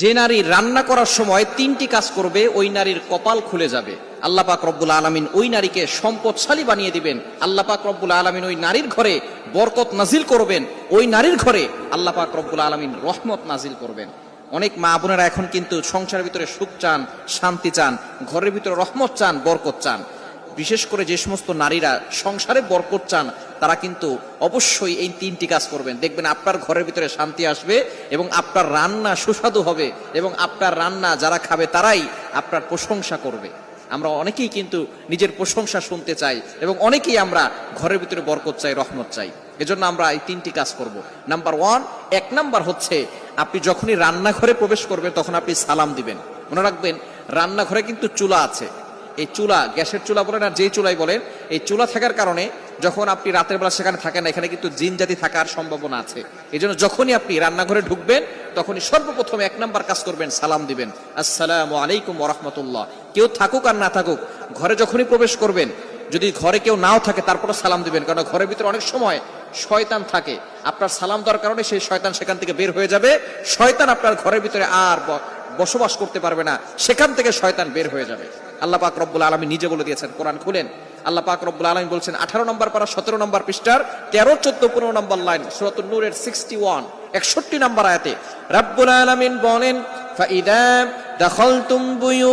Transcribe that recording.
যে নারী রান্না করার সময় তিনটি কাজ করবে ওই নারীর কপাল খুলে যাবে। আল্লাহ পাক রব্বুল আলামিন ওই নারীকে সম্পদশালী বানিয়ে দিবেন। আল্লাহ পাক রব্বুল আলামিন ওই নারীর ঘরে বরকত নাজিল করবেন। ওই নারীর ঘরে আল্লাহ পাক রব্বুল আলামিন রহমত নাজিল করবেন। অনেক মা বোনেরা এখন কিন্তু সংসারের ভিতরে সুখ চান, শান্তি চান, ঘরের ভিতরে রহমত চান, বরকত চান। বিশেষ করে যে সমস্ত নারীরা সংসারে বরকত চান তারা কিন্তু অবশ্যই এই তিনটি কাজ করবেন। দেখবেন আপনার ঘরের ভিতরে শান্তি আসবে এবং আপনার রান্না সুস্বাদু হবে এবং আপনার রান্না যারা খাবে তারাই আপনার প্রশংসা করবে। আমরা অনেকেই কিন্তু নিজের প্রশংসা শুনতে চাই এবং অনেকেই আমরা ঘরের ভিতরে বরকত চাই, রহমত চাই। এজন্য আমরা এই তিনটি কাজ করব। নাম্বার 1, 1 নাম্বার হচ্ছে আপনি যখনই রান্নাঘরে প্রবেশ করবেন তখন আপনি সালাম দিবেন। মনে রাখবেন রান্নাঘরে কিন্তু চুলা আছে। এই চুলা, গ্যাসের চুলা বলেন আর যেই চুলাই বলেন, এই চুলা থাকার কারণে যখন আপনি রাতের বেলা সেখানে থাকেন না, এখানে কিন্তু জিন জাতি থাকার সম্ভাবনা আছে। এই জন্য যখনই আপনি রান্নাঘরে ঢুকবেন তখনই সর্বপ্রথম 1 নাম্বার কাজ করবেন, সালাম দিবেন, আসসালামু আলাইকুম ওয়া রাহমাতুল্লাহ। কেউ থাকুক আর না থাকুক, ঘরে যখনই প্রবেশ করবেন, যদি ঘরে কেউ নাও থাকে তারপরে সালাম দিবেন, কারণ ঘরের ভিতরে অনেক সময় শয়তান থাকে। আপনার সালাম দেওয়ার কারণে সেই শয়তান সেখান থেকে বের হয়ে যাবে। শয়তান আপনার ঘরের ভিতরে আর বসবাস করতে পারবে না, সেখান থেকে শয়তান বের হয়ে যাবে। আল্লাহ পাক রব্বুল আলামিন নিজে বলে দিয়েছেন, কোরআন খুলেন, আল্লাহ পাক রব্বুল আলামিন বলছেন 18 নম্বর পারা 17 নম্বর পৃষ্ঠার 13, 14, 15 নম্বর লাইন, সূরাতুন নূরের 61, 61 নম্বর আয়াতে রব্বুল আলামিন বলেন, ফাইদা দাখালতুম বুয়ু